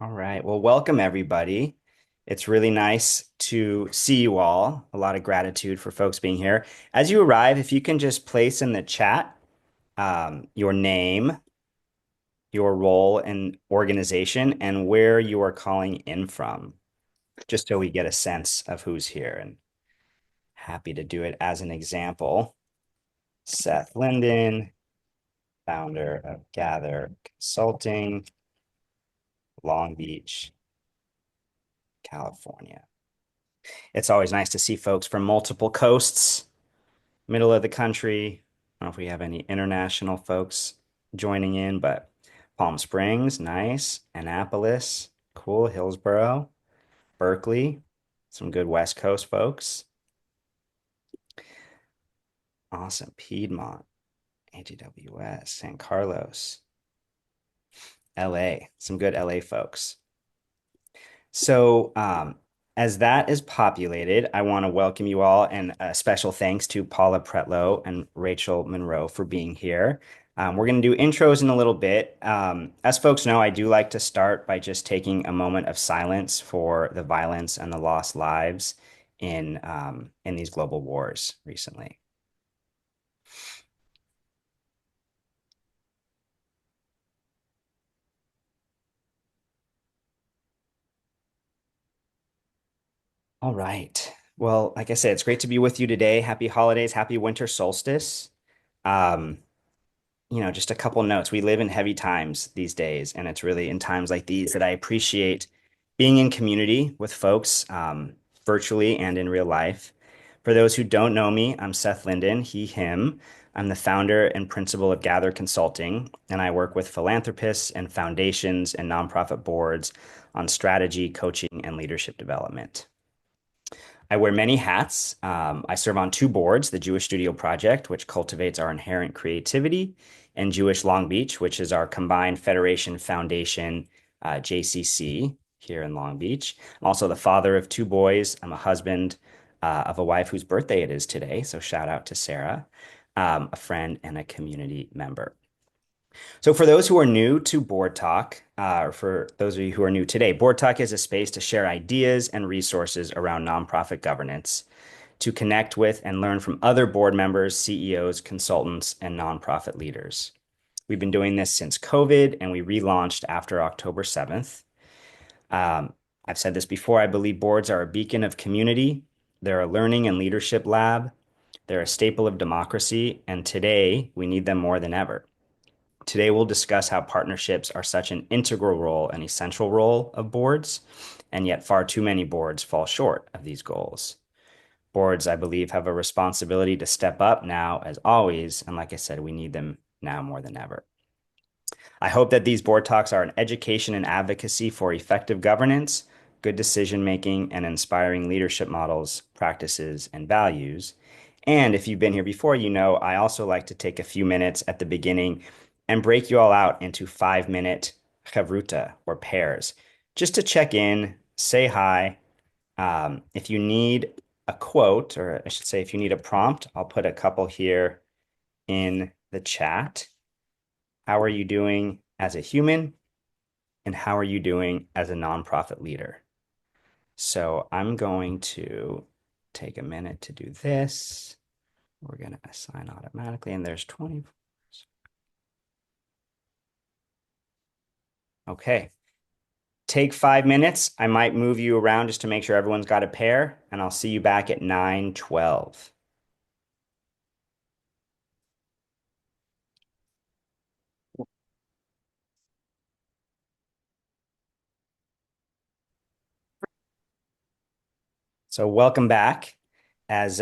All right. Well, welcome everybody. It's really nice to see you all. A lot of gratitude for folks being here. As you arrive, if you can just place in the chat your name, your role and organization, and where you are calling in from, just so we get a sense of who's here. And happy to do it as an example. Seth Linden, founder of Gather Consulting, Long Beach, California. It's always nice to see folks from multiple coasts, middle of the country. I don't know if we have any international folks joining in, but Palm Springs, nice. Annapolis, cool. Hillsborough, Berkeley, some good West Coast folks. Awesome. Piedmont, AGWS, San Carlos, LA, some good LA folks. So, as that is populated, I want to welcome you all and a special thanks to Paula Pretlow and Rachel Monroe for being here. We're going to do intros in a little bit. As folks know, I do like to start by just taking a moment of silence for the violence and the lost lives in these global wars recently. All right. Well, like I said, it's great to be with you today. Happy holidays, happy winter solstice. Um, just a couple notes. We live in heavy times these days, and it's really in times like these that I appreciate being in community with folks, virtually and in real life. For those who don't know me, I'm Seth Linden, he, him. I'm the founder and principal of Gather Consulting, and I work with philanthropists and foundations and nonprofit boards on strategy, coaching, and leadership development. I wear many hats. I serve on two boards, the Jewish Studio Project, which cultivates our inherent creativity, and Jewish Long Beach, which is our combined Federation Foundation, JCC, here in Long Beach. I'm also the father of two boys. I'm a husband of a wife whose birthday it is today. So shout out to Sarah, a friend and a community member. So, for those who are new to Board Talk, or for those of you who are new today, Board Talk is a space to share ideas and resources around nonprofit governance, to connect with and learn from other board members, CEOs, consultants, and nonprofit leaders. We've been doing this since COVID, and we relaunched after October 7th. I've said this before, I believe boards are a beacon of community. They're a learning and leadership lab. They're a staple of democracy, and today we need them more than ever. Today, we'll discuss how partnerships are such an integral role, an essential role of boards, and yet far too many boards fall short of these goals. Boards, I believe, have a responsibility to step up now, as always, and like I said, we need them now more than ever. I hope that these board talks are an education and advocacy for effective governance, good decision making, and inspiring leadership models, practices, and values. And if you've been here before, you know I also like to take a few minutes at the beginning and break you all out into 5-minute chavruta or pairs, just to check in, say hi. If you need a quote, or I should say, if you need a prompt, I'll put a couple here in the chat. How are you doing as a human? And how are you doing as a nonprofit leader? So I'm going to take a minute to do this. We're going to assign automatically, and there's 20. Okay. Take 5 minutes. I might move you around just to make sure everyone's got a pair, and I'll see you back at 9:12. So welcome back. As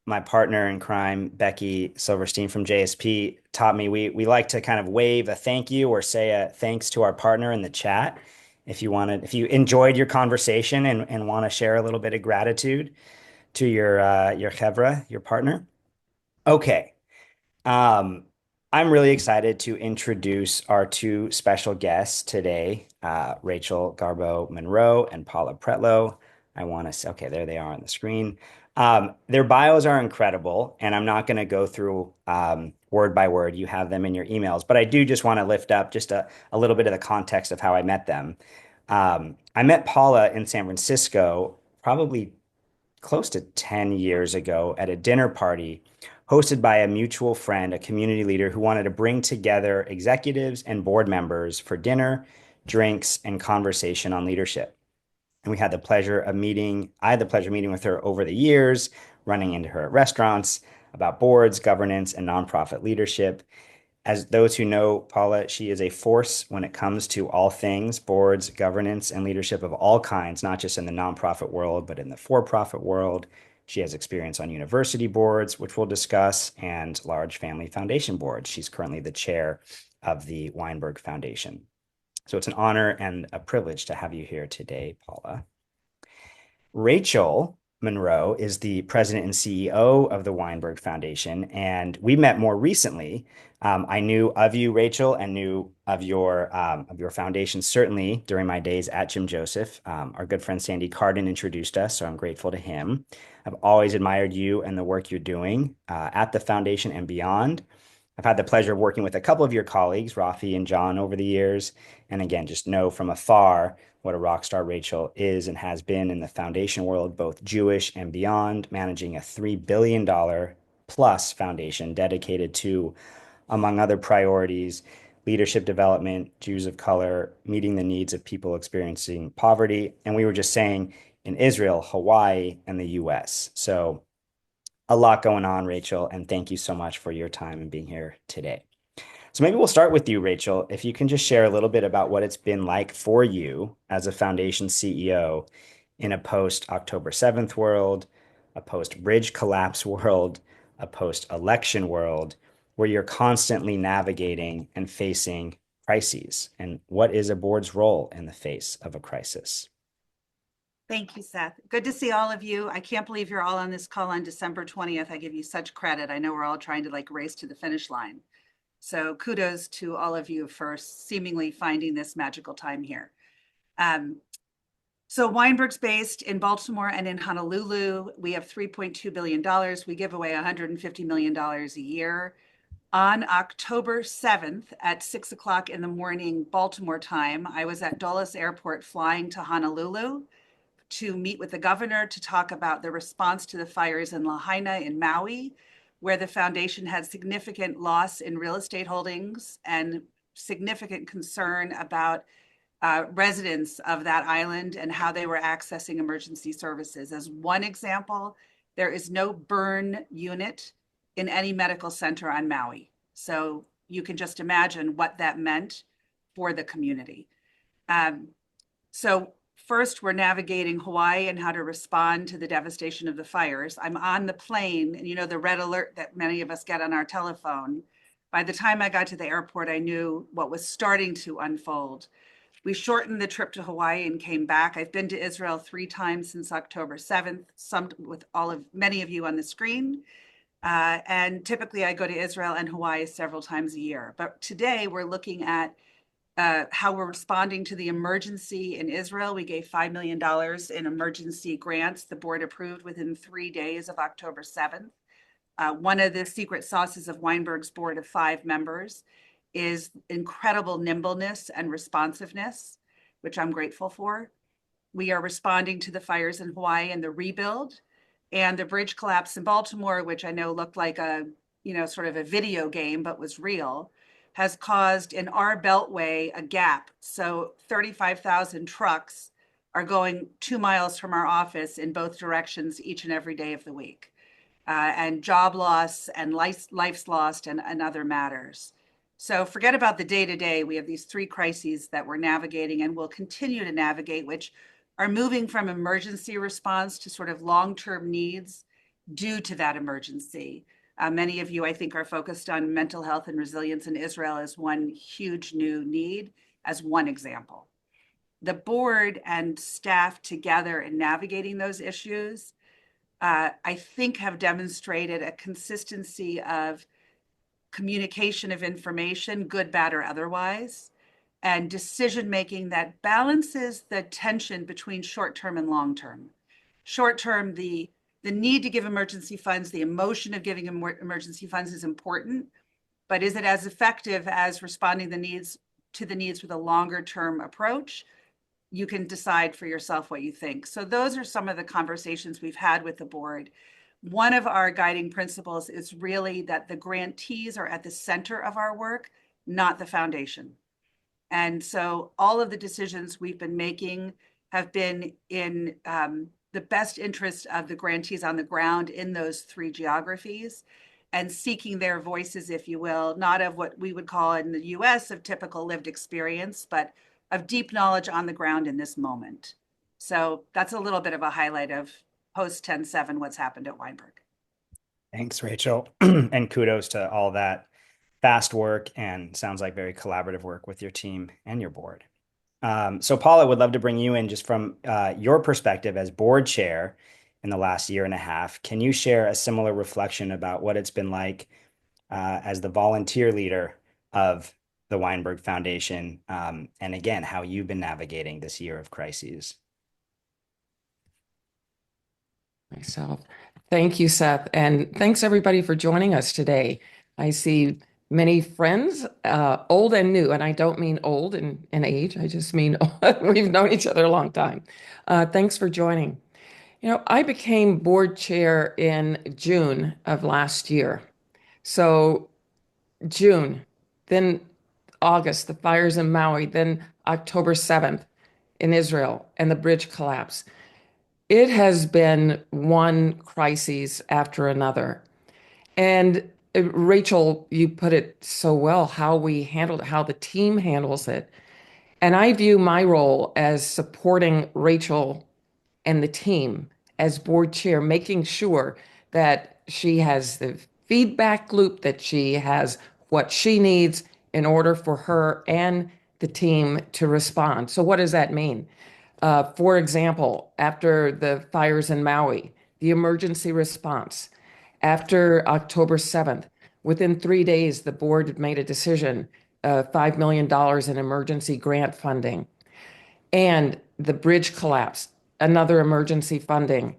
my partner in crime, Becky Silverstein from JSP, taught me, we like to kind of wave a thank you or say a thanks to our partner in the chat. If you enjoyed your conversation and want to share a little bit of gratitude to your chevra, your partner. Okay. Um, I'm really excited to introduce our two special guests today, Rachel Garbow Monroe and Paula Pretlow. I want to say, okay, there they are on the screen. Their bios are incredible, and I'm not going to go through word by word. You have them in your emails, but I do just want to lift up just a little bit of the context of how I met them. I met Paula in San Francisco probably close to 10 years ago at a dinner party hosted by a mutual friend, a community leader who wanted to bring together executives and board members for dinner, drinks, and conversation on leadership. And we had the pleasure of meeting, I had the pleasure of meeting with her over the years, running into her at restaurants about boards, governance, and nonprofit leadership. As those who know Paula, she is a force when it comes to all things boards, governance, and leadership of all kinds, not just in the nonprofit world, but in the for profit world. She has experience on university boards, which we'll discuss, and large family foundation boards. She's currently the chair of the Weinberg Foundation. So it's an honor and a privilege to have you here today, Paula. Rachel Monroe is the president and CEO of the Weinberg Foundation, and we met more recently. I knew of you, Rachel, and knew of your foundation certainly during my days at Jim Joseph. Our good friend Sandy Carden introduced us, so I'm grateful to him. I've always admired you and the work you're doing at the foundation and beyond. I've had the pleasure of working with a couple of your colleagues, Rafi and John, over the years, and again, just know from afar what a rock star Rachel is and has been in the foundation world, both Jewish and beyond, managing a $3 billion plus foundation dedicated to, among other priorities, leadership development, Jews of color, meeting the needs of people experiencing poverty. And we were just saying in Israel, Hawaii, and the US. So a lot going on, Rachel, and thank you so much for your time and being here today. So maybe we'll start with you, Rachel. If you can just share a little bit about what it's been like for you as a foundation CEO in a post October 7th world, a post bridge collapse world, a post election world, where you're constantly navigating and facing crises. And what is a board's role in the face of a crisis? Thank you, Seth. Good to see all of you. I can't believe you're all on this call on December 20th. I give you such credit. I know we're all trying to race to the finish line. So kudos to all of you for seemingly finding this magical time here. So Weinberg's based in Baltimore and in Honolulu. We have $3.2 billion. We give away $150 million a year. On October 7th at 6 o'clock in the morning, Baltimore time, I was at Dulles Airport flying to Honolulu to meet with the governor to talk about the response to the fires in Lahaina in Maui, where the foundation had significant loss in real estate holdings and significant concern about residents of that island and how they were accessing emergency services. As one example, there is no burn unit in any medical center on Maui. So you can just imagine what that meant for the community. So first, we're navigating Hawaii and how to respond to the devastation of the fires. I'm on the plane, and you know the red alert that many of us get on our telephone. By the time I got to the airport, I knew what was starting to unfold. We shortened the trip to Hawaii and came back. I've been to Israel 3 times since October 7th, some with many of you on the screen. And typically I go to Israel and Hawaii several times a year. But today we're looking at how we're responding to the emergency in Israel. We gave $5 million in emergency grants. The board approved within 3 days of October 7th. One of the secret sauces of Weinberg's board of 5 members is incredible nimbleness and responsiveness, which I'm grateful for. We are responding to the fires in Hawaii and the rebuild, and the bridge collapse in Baltimore, which I know looked like a, sort of a video game, but was real, has caused in our beltway a gap. So 35,000 trucks are going 2 miles from our office in both directions each and every day of the week. And job loss and life's lost and other matters. So forget about the day-to-day. We have these 3 crises that we're navigating and will continue to navigate, which are moving from emergency response to sort of long-term needs due to that emergency. Many of you, I think, are focused on mental health and resilience in Israel as one huge new need, as one example. The board and staff together in navigating those issues, I think, have demonstrated a consistency of communication of information, good, bad, or otherwise, and decision-making that balances the tension between short-term and long-term. Short-term, the the need to give emergency funds, the emotion of giving emergency funds is important, but is it as effective as responding to the needs with a longer term approach? You can decide for yourself what you think. So those are some of the conversations we've had with the board. One of our guiding principles is really that the grantees are at the center of our work, not the foundation. And so all of the decisions we've been making have been in the best interest of the grantees on the ground in those three geographies, and seeking their voices, if you will, not of what we would call in the US of typical lived experience, but of deep knowledge on the ground in this moment. So that's a little bit of a highlight of post 10/7, what's happened at Weinberg. Thanks, Rachel. And kudos to all that fast work and sounds like very collaborative work with your team and your board. So Paula, would love to bring you in just from your perspective as board chair in the last year and a half. Can you share a similar reflection about what it's been like as the volunteer leader of the Weinberg Foundation, and again, how you've been navigating this year of crises? Myself. Thank you, Seth. And thanks everybody for joining us today. I see many friends, old and new, and I don't mean old in age. I just mean we've known each other a long time. Thanks for joining. I became board chair in June of last year. So June, then August, the fires in Maui, then October 7th in Israel, and the bridge collapse. It has been one crisis after another. And Rachel, you put it so well, how we handled it, how the team handles it. And I view my role as supporting Rachel and the team as board chair, making sure that she has the feedback loop, that she has what she needs in order for her and the team to respond. So what does that mean? For example, after the fires in Maui, the emergency response, after October 7th, within 3 days, the board made a decision, $5 million in emergency grant funding, and the bridge collapse, another emergency funding.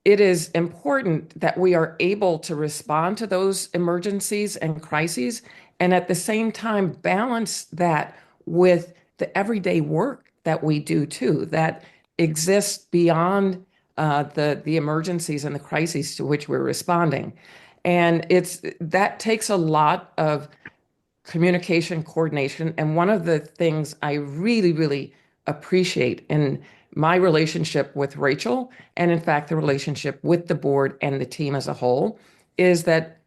It is important that we are able to respond to those emergencies and crises, and at the same time balance that with the everyday work that we do too, that exists beyond the emergencies and the crises to which we're responding. And that takes a lot of communication coordination. And one of the things I really, really appreciate in my relationship with Rachel, and in fact, the relationship with the board and the team as a whole, is that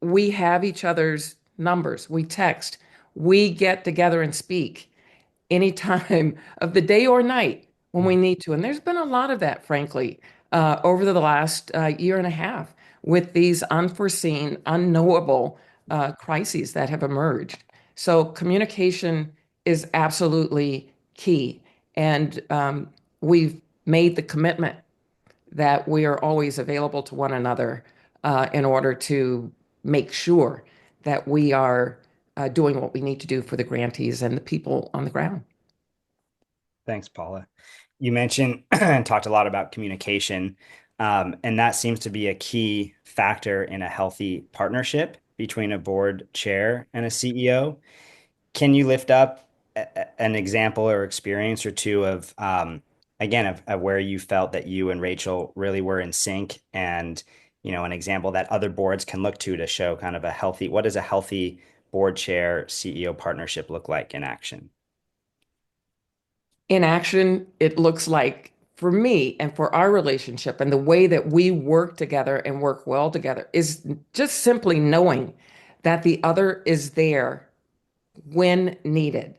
we have each other's numbers. We text, we get together and speak any time of the day or night when we need to. And there's been a lot of that, frankly, over the last year and a half with these unforeseen, unknowable crises that have emerged. So communication is absolutely key. And we've made the commitment that we are always available to one another in order to make sure that we are doing what we need to do for the grantees and the people on the ground. Thanks, Paula. You mentioned and talked a lot about communication, and that seems to be a key factor in a healthy partnership between a board chair and a CEO. Can you lift up an example or experience or two of, again, of where you felt that you and Rachel really were in sync, and an example that other boards can look to show kind of what does a healthy board chair CEO partnership look like in action? In action, it looks like for me and for our relationship and the way that we work together and work well together is just simply knowing that the other is there when needed.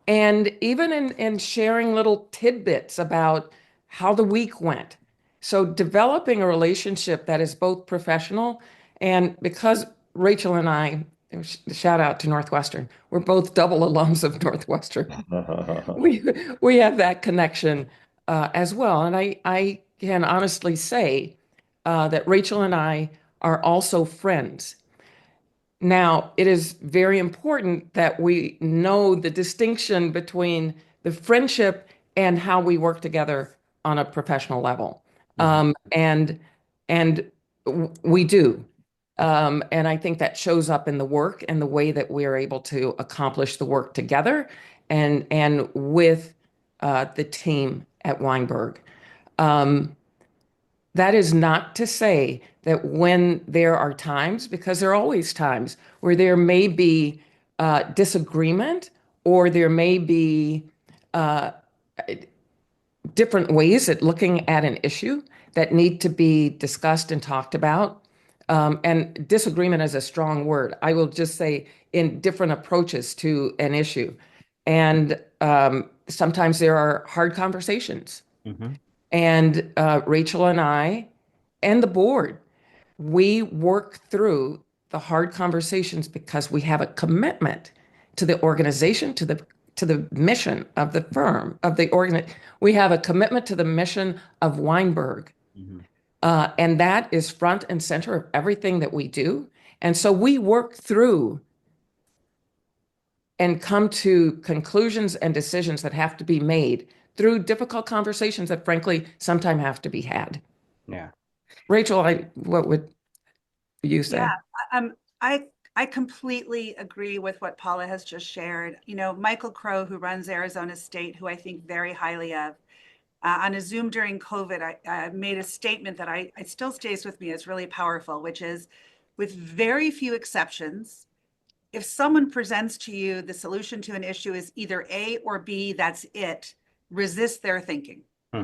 And even in sharing little tidbits about how the week went. So developing a relationship that is both professional, and because Rachel and I, shout out to Northwestern, we're both double alums of Northwestern. we we have that connection as well. And I can honestly say that Rachel and I are also friends. Now, it is very important that we know the distinction between the friendship and how we work together on a professional level. Mhm. And we do. And I think that shows up in the work and the way that we are able to accomplish the work together and with the team at Weinberg. Um, that is not to say that when there are times, because there are always times where there may be disagreement or there may be uh, different ways at looking at an issue that need to be discussed and talked about. And disagreement is a strong word. I will just say in different approaches to an issue. And sometimes there are hard conversations. Mhm. And Rachel and I and the board, we work through the hard conversations because we have a commitment to the organization, to the mission of the firm, of the organ. We have a commitment to the mission of Weinberg. Mhm. And that is front and center of everything that we do. And so we work through and come to conclusions and decisions that have to be made through difficult conversations that frankly sometimes have to be had. Yeah. Rachel, what would you Yeah, say? um, I I completely agree with what Paula has just shared. You know, Michael Crow, who runs Arizona State, who I think very highly of, on a Zoom during COVID, I made a statement that it still stays with me. It's really powerful, which is, with very few exceptions, if someone presents to you the solution to an issue is either A or B, that's it. Resist their thinking. Hmm.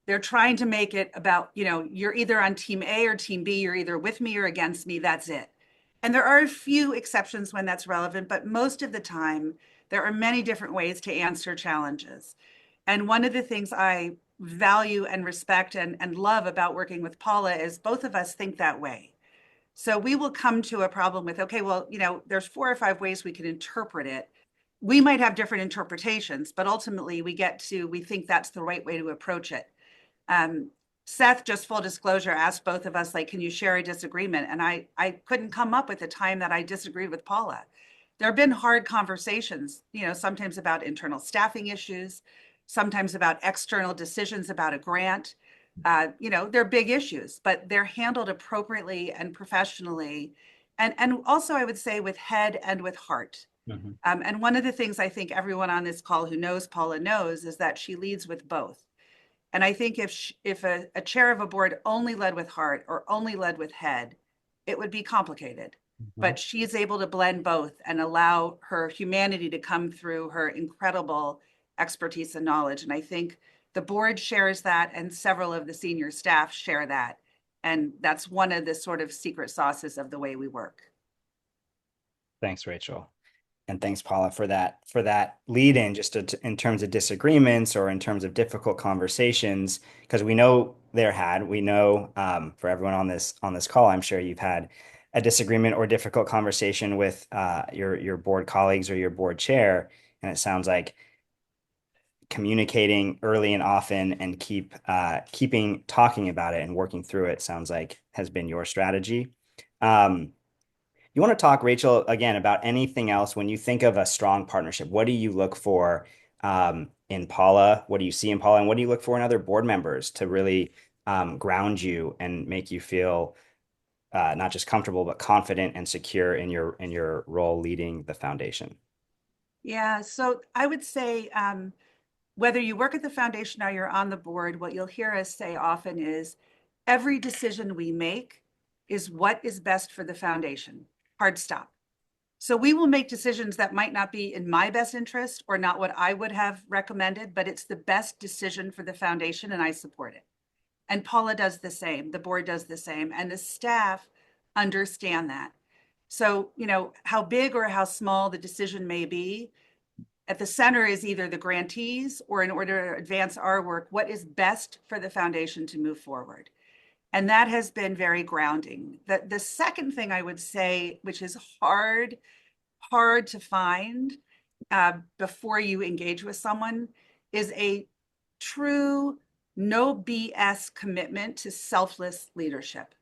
They're trying to make it about, you're either on team A or team B, you're either with me or against me, that's it. And there are a few exceptions when that's relevant, but most of the time, there are many different ways to answer challenges. And one of the things I value and respect and love about working with Paula is both of us think that way. So we will come to a problem with, okay, well, there's 4 or 5 ways we can interpret it. We might have different interpretations, but ultimately we think that's the right way to approach it. um, Seth, just full disclosure, asked both of us, like, can you share a disagreement? And I couldn't come up with a time that I disagreed with Paula. There have been hard conversations, sometimes about internal staffing issues, sometimes about external decisions about a grant. They're big issues, but they're handled appropriately and professionally. And also, I would say, with head and with heart. Mhm. And one of the things I think everyone on this call who knows Paula knows is that she leads with both. And I think if a chair of a board only led with heart or only led with head, it would be complicated. Mhm. But she is able to blend both and allow her humanity to come through her incredible expertise and knowledge. And I think the board shares that, and several of the senior staff share that. And that's one of the sort of secret sauces of the way we work. Thanks, Rachel. And thanks, Paula, for that lead in just in terms of disagreements or in terms of difficult conversations, because we know for everyone on this call, I'm sure you've had a disagreement or difficult conversation with your board colleagues or your board chair, and it sounds like communicating early and often and keeping talking about it and working through it sounds like has been your strategy. Um, you want to talk, Rachel, again about anything else when you think of a strong partnership? What do you look for in Paula? What do you see in Paula? And what do you look for in other board members to really ground you and make you feel not just comfortable, but confident and secure in your role leading the foundation? Yeah, so I would say, whether you work at the foundation or you're on the board, what you'll hear us say often is every decision we make is what is best for the foundation. Hard stop. So we will make decisions that might not be in my best interest or not what I would have recommended, but it's the best decision for the foundation and I support it. And Paula does the same, the board does the same, and the staff understand that. So, how big or how small the decision may be, at the center is either the grantees or, in order to advance our work, what is best for the foundation to move forward. And that has been very grounding. The second thing I would say, which is hard to find before you engage with someone, is a true no BS commitment to selfless leadership.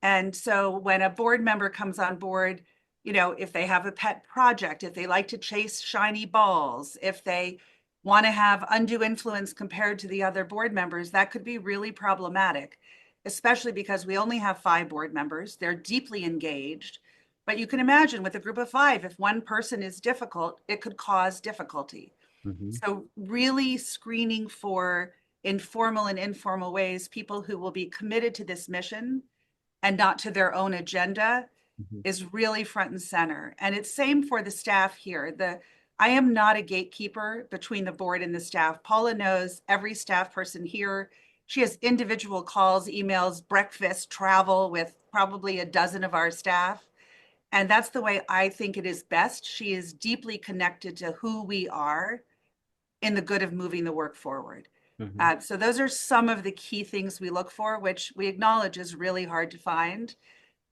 And so when a board member comes on board, if they have a pet project, if they like to chase shiny balls, if they want to have undue influence compared to the other board members, that could be really problematic, especially because we only have 5 board members. They're deeply engaged. But you can imagine with a group of 5, if one person is difficult, it could cause difficulty. Mhm. So really screening for informal and informal ways, people who will be committed to this mission and not to their own agenda Mhm. is really front and center. And it's same for the staff here. I am not a gatekeeper between the board and the staff. Paula knows every staff person here. She has individual calls, emails, breakfast, travel with probably a dozen of our staff. And that's the way I think it is best. She is deeply connected to who we are in the good of moving the work forward. Mhm. So those are some of the key things we look for, which we acknowledge is really hard to find.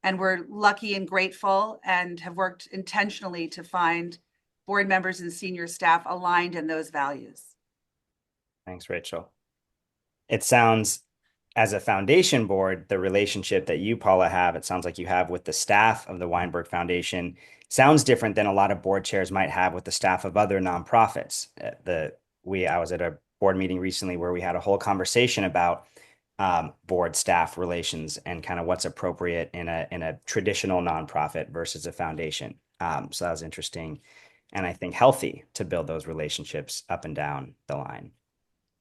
And we're lucky and grateful and have worked intentionally to find board members and senior staff aligned in those values. Thanks, Rachel. It sounds, as a foundation board, the relationship that you, Paula, have, it sounds like you have with the staff of the Weinberg Foundation, sounds different than a lot of board chairs might have with the staff of other nonprofits. I was at a board meeting recently where we had a whole conversation about board staff relations and kind of what's appropriate in a traditional nonprofit versus a foundation. So that was interesting, and I think healthy to build those relationships up and down the line.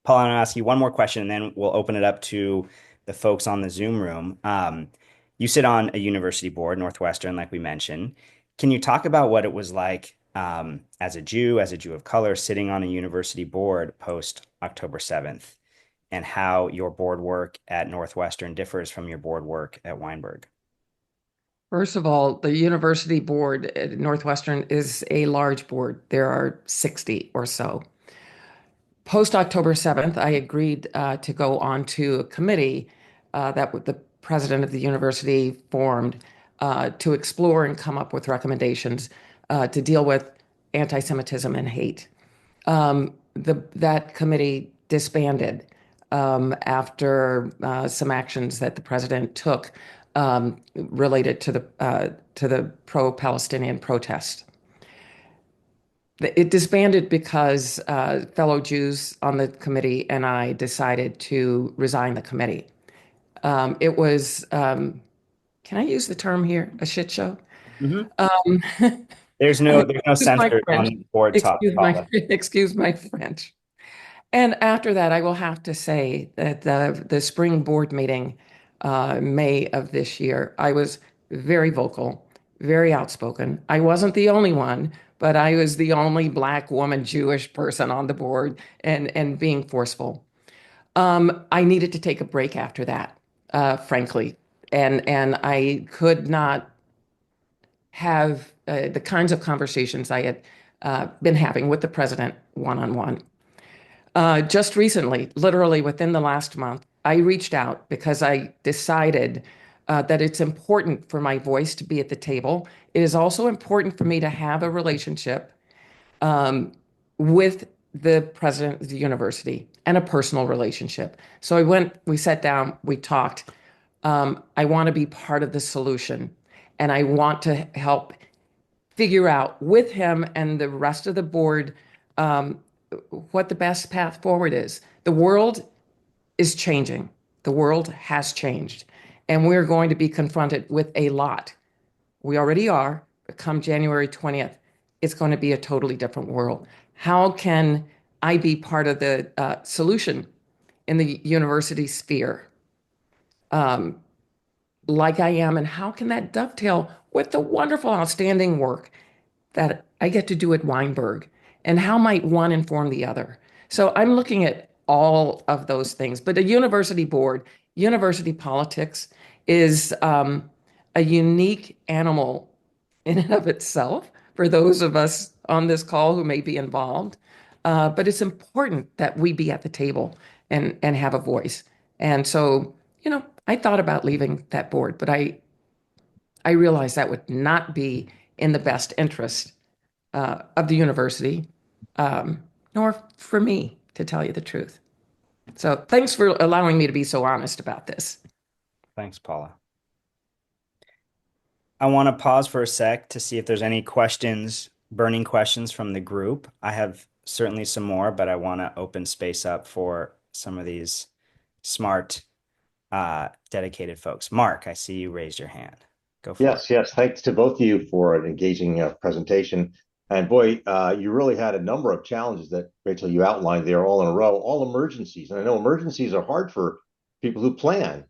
Paul, I'm going to ask you one more question, and then we'll open it up to the folks on the Zoom room. You sit on a university board, Northwestern, like we mentioned. Can you talk about what it was like as a Jew of color, sitting on a university board post October 7th, and how your board work at Northwestern differs from your board work at Weinberg? First of all, the university board at Northwestern is a large board. There are 60 or so. Post October 7th, I agreed to go on to a committee that the president of the university formed to explore and come up with recommendations to deal with anti-Semitism and hate. That committee disbanded after some actions that the president took related to the pro-Palestinian protest. It disbanded because fellow Jews on the committee and I decided to resign the committee. It was, can I use the term here, a shit show? Mhm. Um, There's no excuse my censor French. on board talk, Paula. Excuse my French. And after that, I will have to say that the spring board meeting, May of this year, I was very vocal, very outspoken. I wasn't the only one, but I was the only Black woman, Jewish person on the board and being forceful. I needed to take a break after that, frankly, and I could not have the kinds of conversations I had been having with the president one-on-one. Just recently, literally within the last month, I reached out because I decided that it's important for my voice to be at the table. It is also important for me to have a relationship with the president of the university and a personal relationship. So we sat down, we talked. I want to be part of the solution, and I want to help figure out with him and the rest of the board um, what the best path forward is. The world is changing. The world has changed, and we're going to be confronted with a lot. We already are, but come January 20th, it's going to be a totally different world. How can I be part of the solution in the university sphere like I am? And how can that dovetail with the wonderful, outstanding work that I get to do at Weinberg? And how might one inform the other? So I'm looking at all of those things. But a university board, university politics is a unique animal in and of itself for those of us on this call who may be involved. But it's important that we be at the table and have a voice. And so, I thought about leaving that board, but I realized that would not be in the best interest of the university, nor for me, to tell you the truth. So thanks for allowing me to be so honest about this. Thanks, Paula. I want to pause for a sec to see if there's any questions burning questions from the group. I have certainly some more, but I want to open space up for some of these smart, dedicated folks. Mark, I see you raised your hand. Go for it. Yes, yes. Thanks to both of you for an engaging presentation. And boy, you really had a number of challenges that, Rachel, you outlined there all in a row, all emergencies. And I know emergencies are hard for people who plan.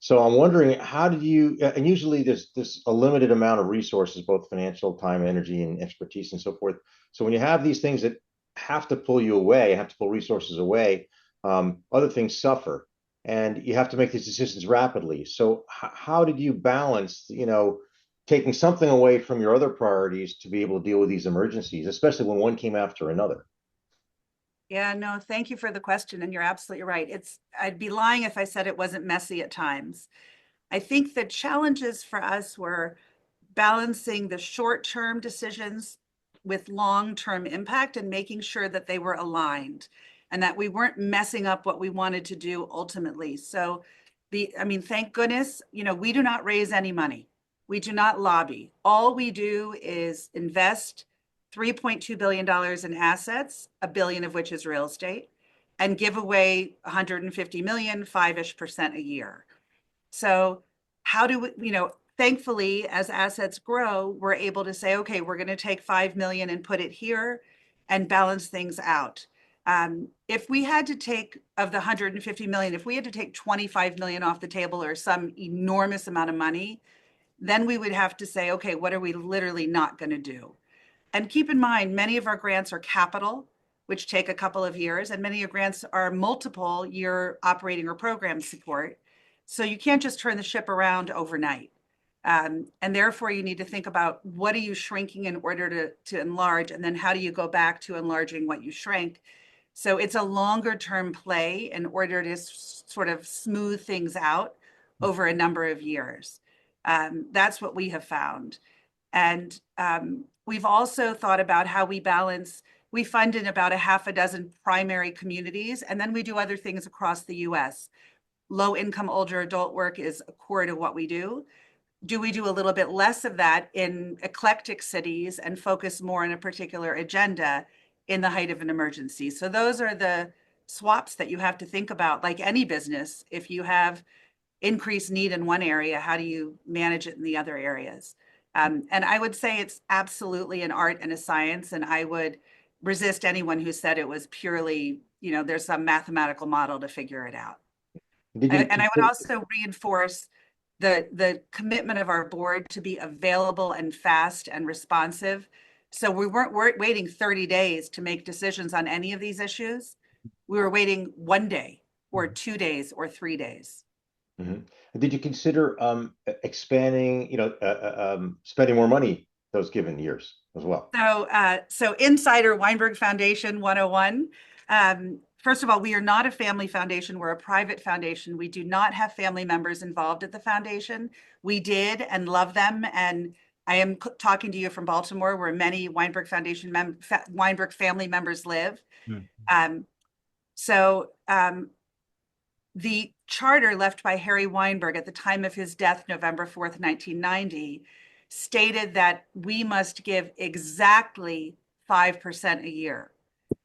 So I'm wondering, how did you, and usually there's a limited amount of resources, both financial, time, energy, and expertise and so forth. So when you have these things that have to pull you away, have to pull resources away, other things suffer and you have to make these decisions rapidly. So how did you balance, taking something away from your other priorities to be able to deal with these emergencies, especially when one came after another? Yeah, no, thank you for the question. And you're absolutely right. I'd be lying if I said it wasn't messy at times. I think the challenges for us were balancing the short-term decisions with long-term impact and making sure that they were aligned and that we weren't messing up what we wanted to do ultimately. So thank goodness, we do not raise any money. We do not lobby. All we do is invest $3.2 billion in assets, a billion of which is real estate, and give away 150 million, 5-ish% a year. So how do we, thankfully, as assets grow, we're able to say, okay, we're going to take 5 million and put it here and balance things out. If we had to take of the 150 million, if we had to take 25 million off the table or some enormous amount of money, then we would have to say, okay, what are we literally not going to do? And keep in mind, many of our grants are capital, which take a couple of years, and many of grants are multiple year operating or program support. So you can't just turn the ship around overnight. And therefore, you need to think about what are you shrinking in order to enlarge, and then how do you go back to enlarging what you shrank. So it's a longer term play in order to sort of smooth things out over a number of years. That's what we have found. And we've also thought about how we balance, we fund in about a half a dozen primary communities, and then we do other things across the US. Low income older adult work is a core to what we do. Do we do a little bit less of that in eclectic cities and focus more on a particular agenda in the height of an emergency? So those are the swaps that you have to think about, like any business. If you have increased need in one area, how do you manage it in the other areas? And I would say it's absolutely an art and a science, and I would resist anyone who said it was purely, there's some mathematical model to figure it out. And I would also reinforce the commitment of our board to be available and fast and responsive. So we weren't waiting 30 days to make decisions on any of these issues. We were waiting 1 day or 2 days or 3 days. Mm-hmm. Did you consider expanding, spending more money those given years as well? So Insider Weinberg Foundation 101. First of all, we are not a family foundation. We're a private foundation. We do not have family members involved at the foundation. We did and love them. And I am talking to you from Baltimore, where many Weinberg Foundation Weinberg family members live. Mm-hmm. The charter left by Harry Weinberg at the time of his death, November 4th, 1990, stated that we must give exactly 5% a year.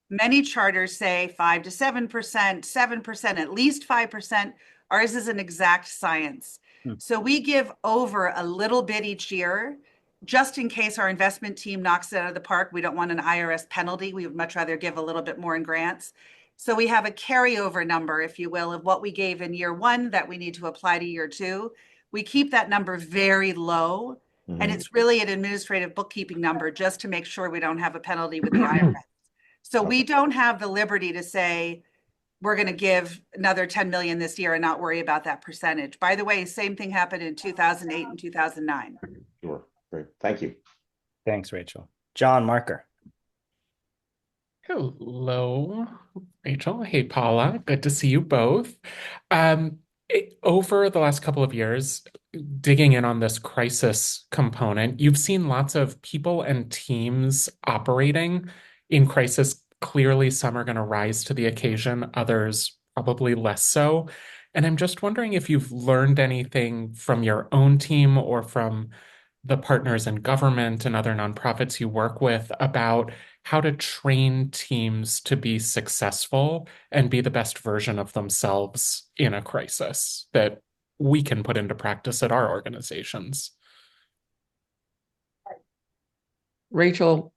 Many charters say 5 to 7%, 7%, at least 5%. Ours is an exact science. So we give over a little bit each year, just in case our investment team knocks it out of the park. We don't want an IRS penalty. We would much rather give a little bit more in grants. So we have a carryover number, if you will, of what we gave in year one that we need to apply to year two. We keep that number very low. Mm-hmm. And it's really an administrative bookkeeping number just to make sure we don't have a penalty with the IRS. So we don't have the liberty to say, we're going to give another 10 million this year and not worry about that percentage. By the way, same thing happened in 2008 and 2009. Sure. Great. Thank you. Thanks, Rachel. John Marker. Hello, Rachel. Hey, Paula. Good to see you both. Over the last couple of years, digging in on this crisis component, you've seen lots of people and teams operating in crisis. Clearly, some are going to rise to the occasion, others probably less so. And I'm just wondering if you've learned anything from your own team or from the partners in government and other nonprofits you work with about how to train teams to be successful and be the best version of themselves in a crisis that we can put into practice at our organizations. Rachel,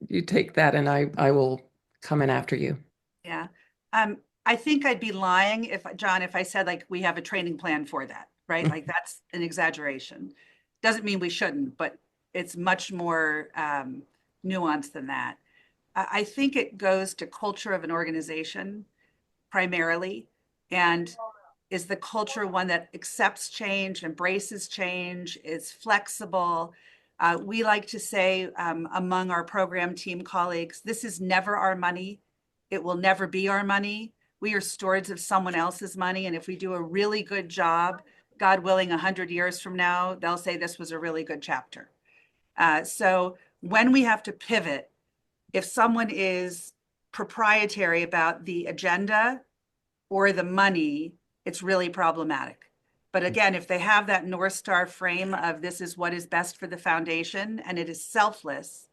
you take that and I will come in after you. Yeah. I think I'd be lying if, John, if I said like we have a training plan for that, right? Like that's an exaggeration. Doesn't mean we shouldn't, but it's much more nuanced than that. I think it goes to culture of an organization primarily. And is the culture one that accepts change, embraces change, is flexible? We like to say among our program team colleagues, this is never our money. It will never be our money. We are stewards of someone else's money. And if we do a really good job, God willing, 100 years from now, they'll say this was a really good chapter. So when we have to pivot, if someone is proprietary about the agenda or the money, it's really problematic. But again, if they have that North Star frame of this is what is best for the foundation and it is selfless,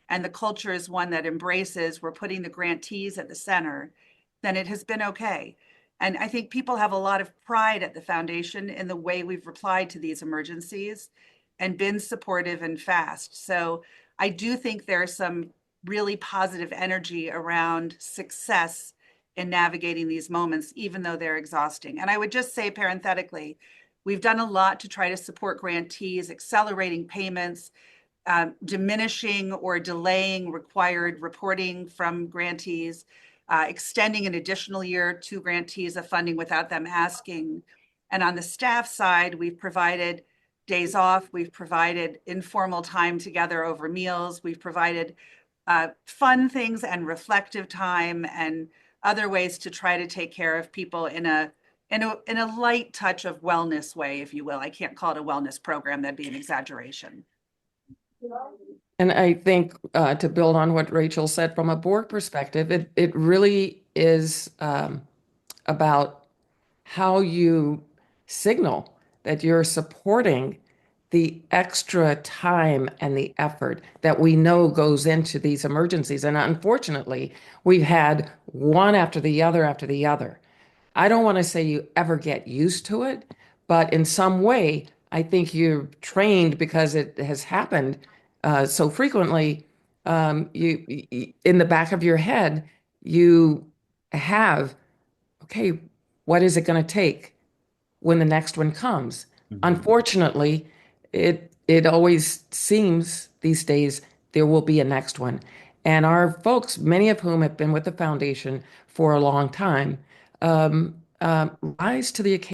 and the culture is one that embraces, we're putting the grantees at the center, then it has been okay. And I think people have a lot of pride at the foundation in the way we've replied to these emergencies and been supportive and fast. So I do think there's some really positive energy around success in navigating these moments, even though they're exhausting. And I would just say parenthetically, we've done a lot to try to support grantees, accelerating payments, diminishing or delaying required reporting from grantees, extending an additional year to grantees of funding without them asking. And on the staff side, we've provided days off, we've provided informal time together over meals, we've provided fun things and reflective time and other ways to try to take care of people in a light touch of wellness way, if you will. I can't call it a wellness program, that'd be an exaggeration. And I think to build on what Rachel said from a board perspective, it really is about how you signal that you're supporting the extra time and the effort that we know goes into these emergencies. And unfortunately, we've had one after the other after the other. I don't want to say you ever get used to it, but in some way, I think you're trained because it has happened so frequently. In the back of your head, you have, okay, what is it going to take when the next one comes? Mhm. Unfortunately, it always seems these days there will be a next one. And our folks, many of whom have been with the foundation for a long time, rise to the occasion.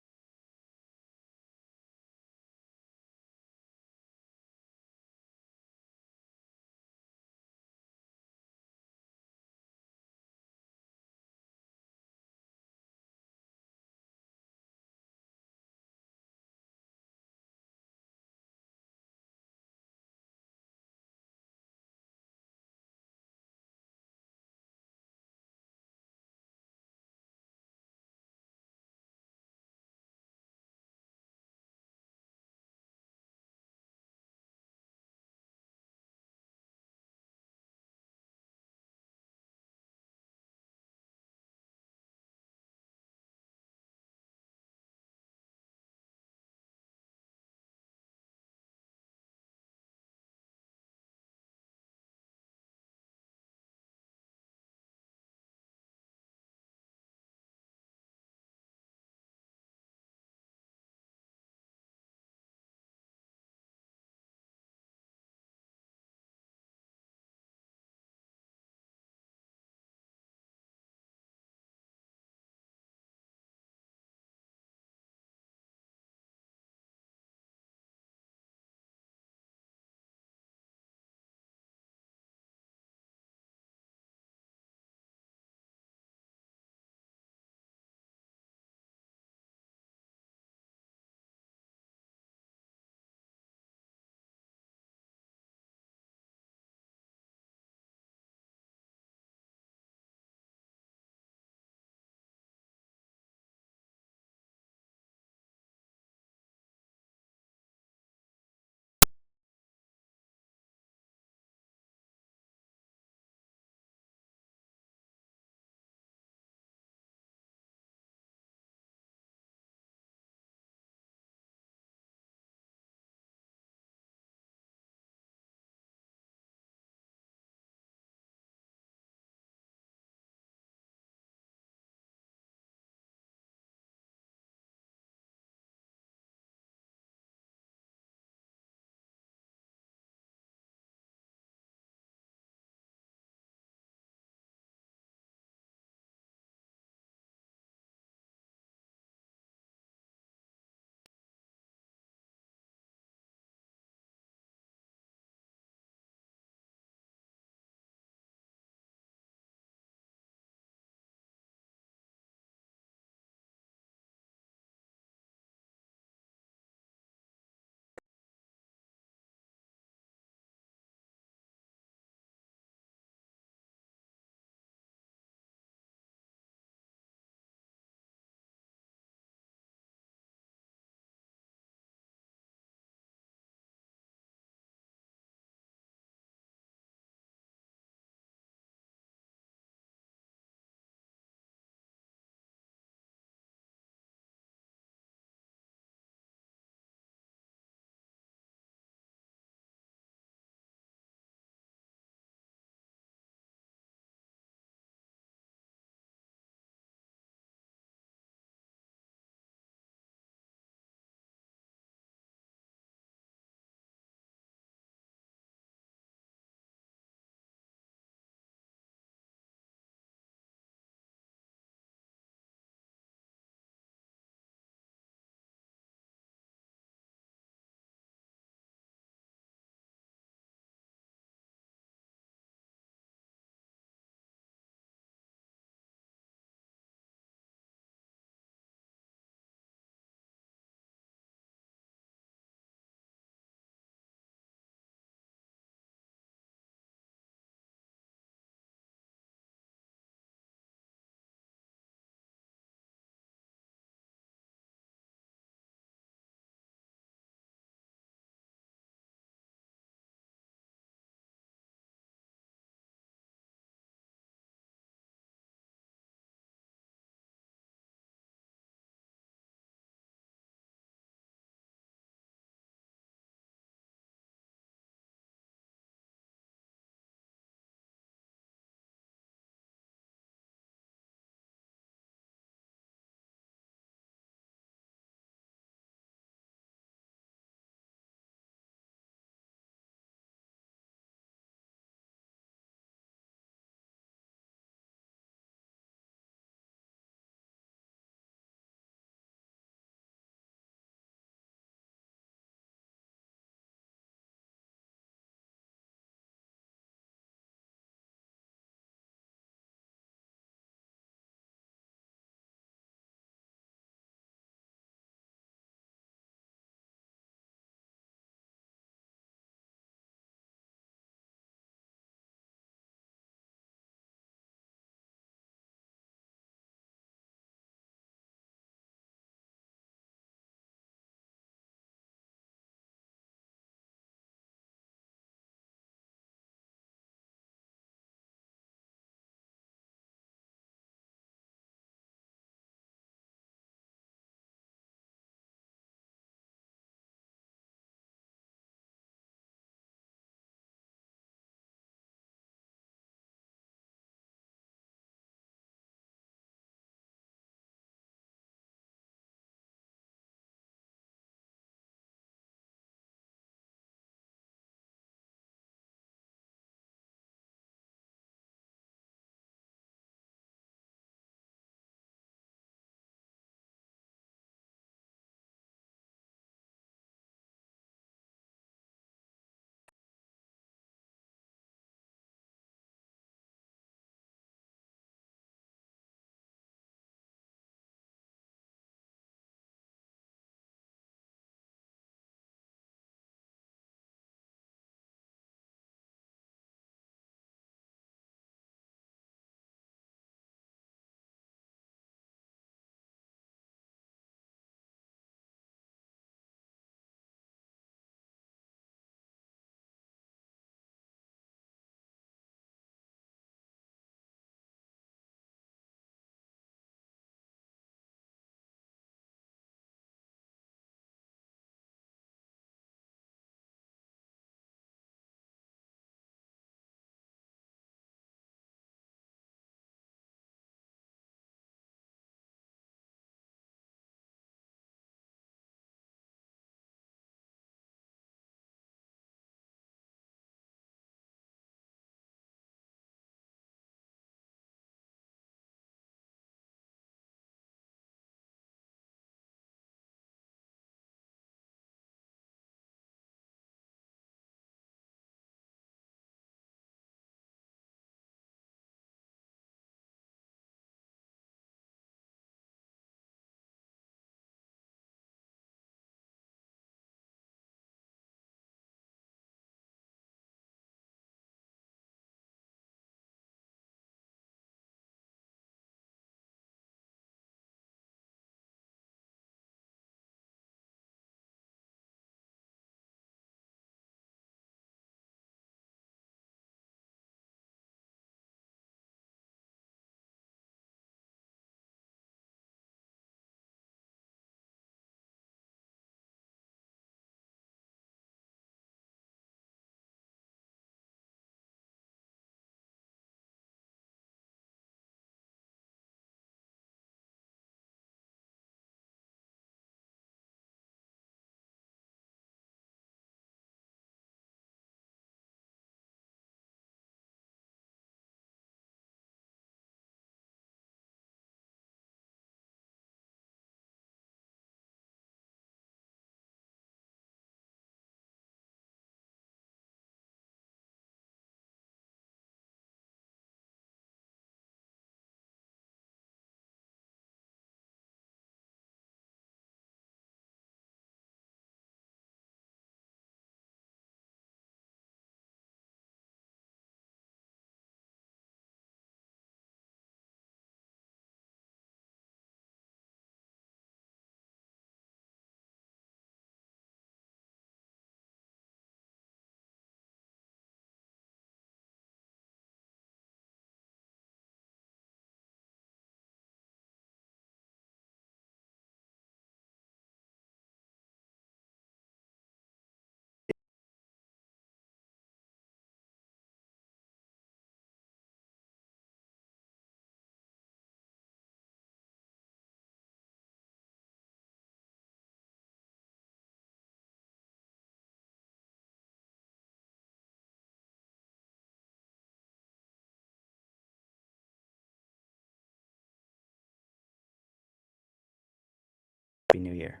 New Year.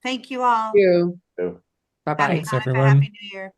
Thank you all. You. So, Bye-bye. Happy Thanks, Hanukkah, Happy everyone. New Year.